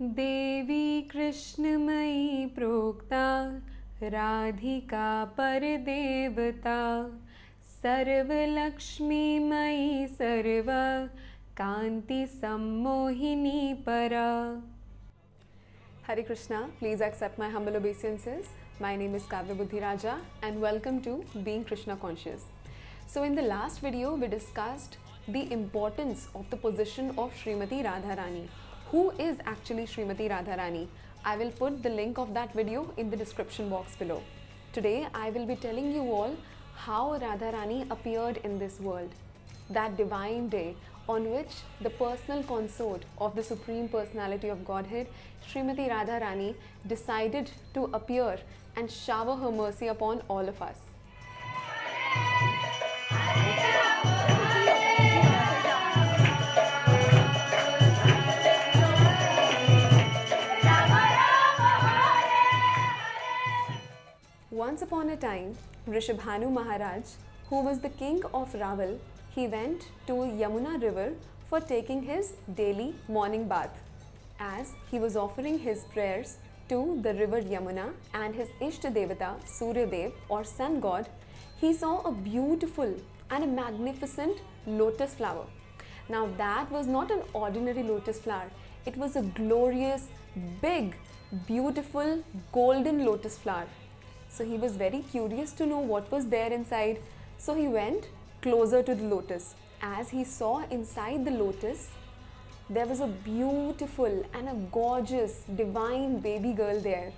देवी कृष्णमयी प्रोक्ता राधिका परदेवता सर्वलक्ष्मीमयी सर्व कांति सम्मोहिनी परा. Hare Krishna, please accept my humble obeisances. My name is Kavya Budhiraja and welcome to Being Krishna Conscious. So in the last video we discussed the importance of the position of Srimati Radharani. Who is actually Srimati Radharani? I will put the link of that video in the description box below. Today I will be telling you all how Radharani appeared in this world. That divine day on which the personal consort of the Supreme Personality of Godhead, Srimati Radharani, decided to appear and shower her mercy upon all of us. Once upon a time, Rishabhanu Maharaj, who was the king of Raval, he went to Yamuna river for taking his daily morning bath. As he was offering his prayers to the river Yamuna and his Ishta Devata, Surya Dev or sun god, he saw a beautiful and a magnificent lotus flower. Now that was not an ordinary lotus flower. It was a glorious, big, beautiful, golden lotus flower. So he was very curious to know what was there inside. So he went closer to the lotus. As he saw inside the lotus, there was a beautiful and a gorgeous, divine baby girl there.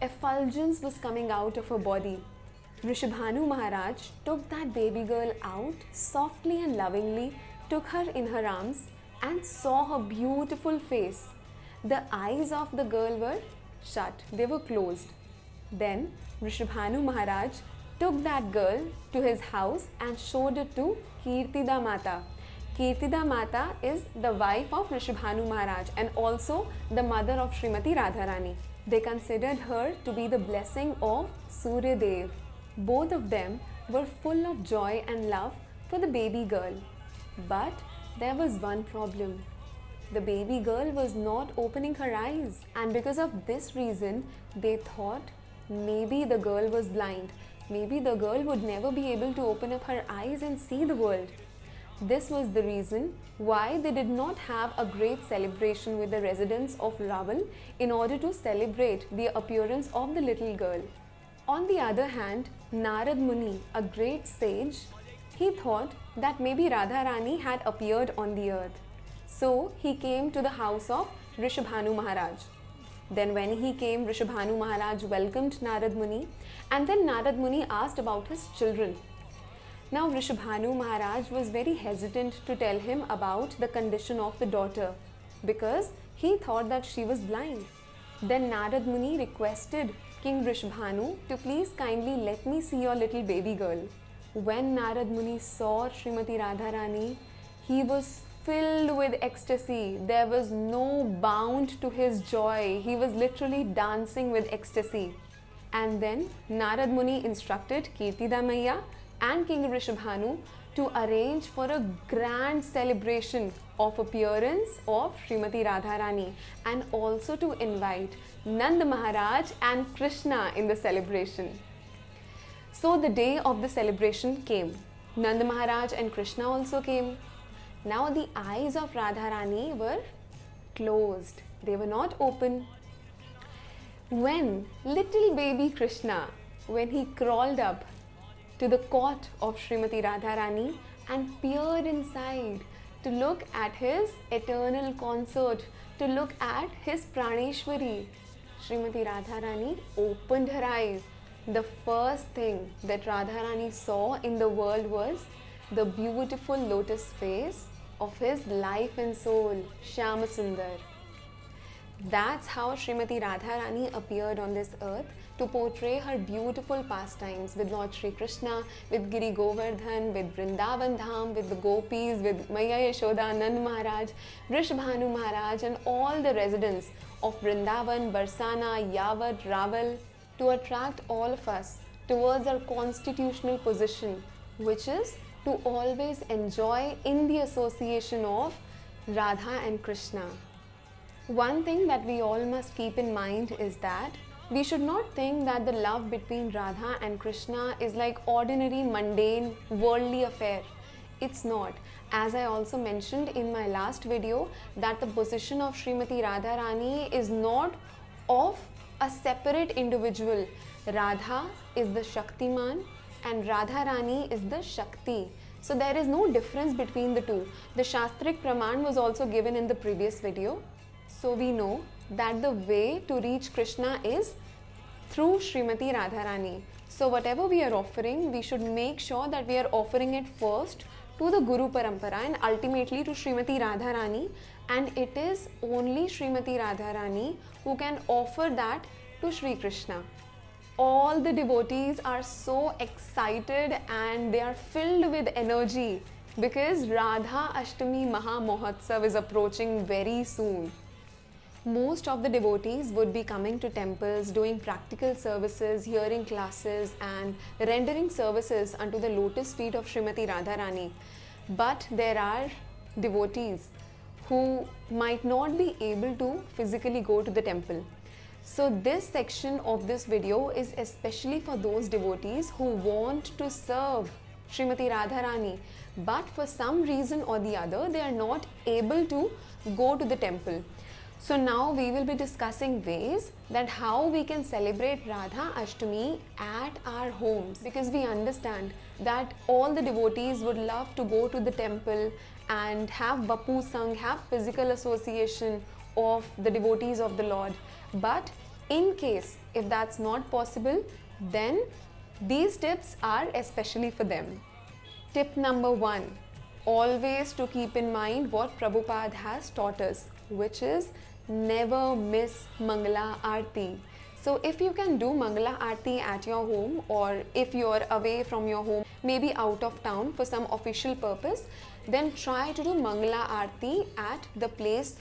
Effulgence was coming out of her body. Rishabhanu Maharaj took that baby girl out softly and lovingly, took her in her arms and saw her beautiful face. The eyes of the girl were shut, they were closed. Then Rishabhanu Maharaj took that girl to his house and showed it to Kirtida Mata. Kirtida Mata is the wife of Rishabhanu Maharaj and also the mother of Srimati Radharani. They considered her to be the blessing of Surya Dev. Both of them were full of joy and love for the baby girl. But there was one problem. The baby girl was not opening her eyes, and because of this reason, they thought maybe the girl was blind. Maybe the girl would never be able to open up her eyes and see the world. This was the reason why they did not have a great celebration with the residents of Raval in order to celebrate the appearance of the little girl. On the other hand, Narad Muni, a great sage, he thought that maybe Radharani had appeared on the earth. So he came to the house of Rishabhanu Maharaj. Then when he came, Rishabhanu Maharaj welcomed Narad Muni, and then Narad Muni asked about his children. Now Rishabhanu Maharaj was very hesitant to tell him about the condition of the daughter because he thought that she was blind. Then Narad Muni requested King Rishabhanu to please kindly let me see your little baby girl. When Narad Muni saw Srimati Radharani, he was filled with ecstasy. There was no bound to his joy. He was literally dancing with ecstasy. And then Narad Muni instructed Kirtida Maiya and King Rishabhanu to arrange for a grand celebration of appearance of Srimati Radharani and also to invite Nanda Maharaj and Krishna in the celebration. So the day of the celebration came. Nanda Maharaj and Krishna also came. Now the eyes of Radharani were closed. They were not open. When little baby Krishna, when he crawled up to the court of Srimati Radharani and peered inside to look at his eternal consort, to look at his Praneshwari, Srimati Radharani opened her eyes. The first thing that Radharani saw in the world was the beautiful lotus face of his life and soul, Shyama Sundar. That's how Srimati Radharani appeared on this earth to portray her beautiful pastimes with Lord Shri Krishna, with Giri Govardhan, with Vrindavan Dham, with the gopis, with Maya Yashoda, Nand Maharaj, Rishabhanu Maharaj and all the residents of Vrindavan, Barsana, Yavad, Raval, to attract all of us towards our constitutional position, which is to always enjoy in the association of Radha and Krishna. One thing that we all must keep in mind is that we should not think that the love between Radha and Krishna is like ordinary, mundane, worldly affair. It's not. As I also mentioned in my last video, that the position of Srimati Radharani is not of a separate individual. Radha is the Shaktiman and Radharani is the Shakti. So there is no difference between the two. The Shastric Praman was also given in the previous video. So we know that the way to reach Krishna is through Srimati Radharani. So whatever we are offering, we should make sure that we are offering it first to the Guru Parampara and ultimately to Srimati Radharani, and it is only Srimati Radharani who can offer that to Sri Krishna. All the devotees are so excited and they are filled with energy because Radhashtami Maha Mahotsav is approaching very soon. Most of the devotees would be coming to temples, doing practical services, hearing classes and rendering services unto the lotus feet of Srimati Radharani. But there are devotees who might not be able to physically go to the temple. So this section of this video is especially for those devotees who want to serve Srimati Radharani, but for some reason or the other they are not able to go to the temple. So now we will be discussing ways that how we can celebrate Radha Ashtami at our homes, because we understand that all the devotees would love to go to the temple and have Vapu Sang, have physical association of the devotees of the Lord. But in case if that's not possible, then these tips are especially for them. Tip number 1, always to keep in mind what Prabhupada has taught us, which is never miss Mangala Aarti. So if you can do Mangala Aarti at your home, or if you are away from your home, maybe out of town for some official purpose, then try to do Mangala Aarti at the place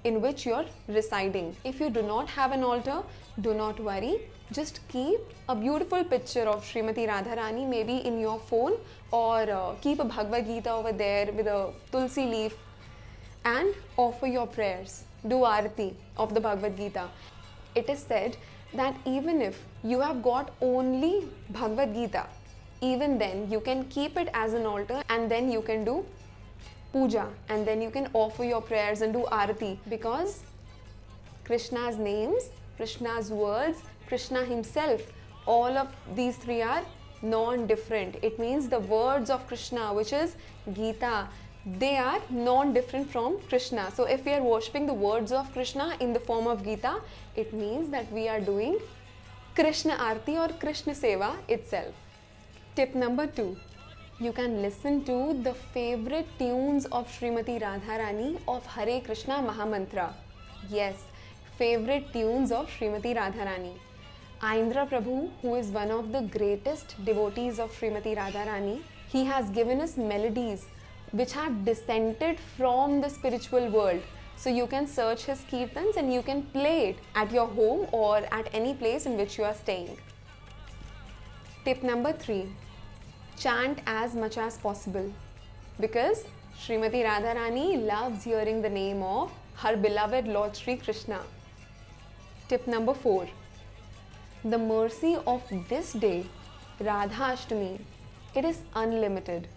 in which you are residing. If you do not have an altar, do not worry. Just keep a beautiful picture of Srimati Radharani maybe in your phone, or keep a Bhagavad Gita over there with a tulsi leaf and offer your prayers. Do Aarti of the Bhagavad Gita. It is said that even if you have got only Bhagavad Gita, even then you can keep it as an altar and then you can do puja and then you can offer your prayers and do Aarti, because Krishna's names, Krishna's words, Krishna himself, all of these three are non-different. It means the words of Krishna, which is Gita, they are non-different from Krishna. So if we are worshipping the words of Krishna in the form of Gita, it means that we are doing Krishna Aarti or Krishna Seva itself. Tip number 2, you can listen to the favorite tunes of Srimati Radharani of Hare Krishna Mahamantra. Yes, favorite tunes of Srimati Radharani. Aindra Prabhu, who is one of the greatest devotees of Srimati Radharani, he has given us melodies which have descended from the spiritual world. So you can search his kirtans and you can play it at your home or at any place in which you are staying. Tip number 3, chant as much as possible, because Srimati Radharani loves hearing the name of her beloved Lord Sri Krishna. Tip number 4, the mercy of this day, Radhashtami, it is unlimited.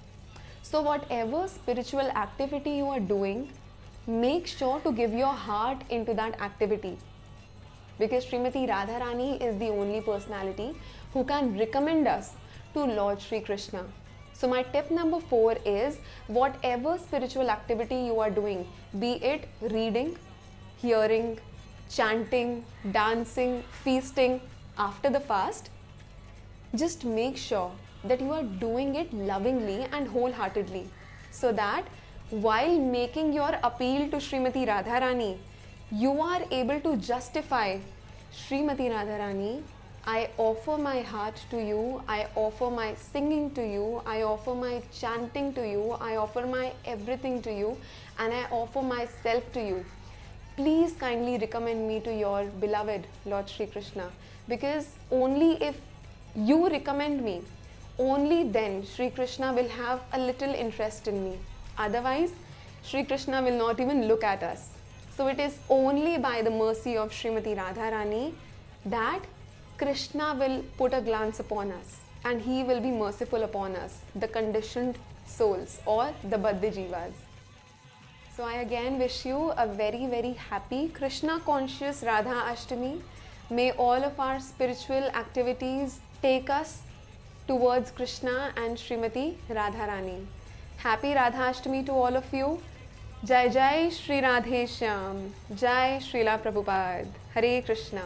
So whatever spiritual activity you are doing, make sure to give your heart into that activity, because Srimati Radharani is the only personality who can recommend us to Lord Sri Krishna. So my tip number 4 is, whatever spiritual activity you are doing, be it reading, hearing, chanting, dancing, feasting after the fast, just make sure that you are doing it lovingly and wholeheartedly, so that while making your appeal to Srimati Radharani, you are able to justify, Srimati Radharani, I offer my heart to you, I offer my singing to you, I offer my chanting to you, I offer my everything to you, and I offer myself to you. Please kindly recommend me to your beloved Lord Sri Krishna, because only if you recommend me, only then Sri Krishna will have a little interest in me. Otherwise, Sri Krishna will not even look at us. So it is only by the mercy of Srimati Radharani that Krishna will put a glance upon us and he will be merciful upon us, the conditioned souls or the Baddha Jivas. So I again wish you a very, very happy Krishna conscious Radhashtami. May all of our spiritual activities take us towards Krishna and Srimati Radharani. Happy Radhashtami to all of you. Jai Jai Shri Radhe Shyam. Jai Srila Prabhupada. Hare Krishna.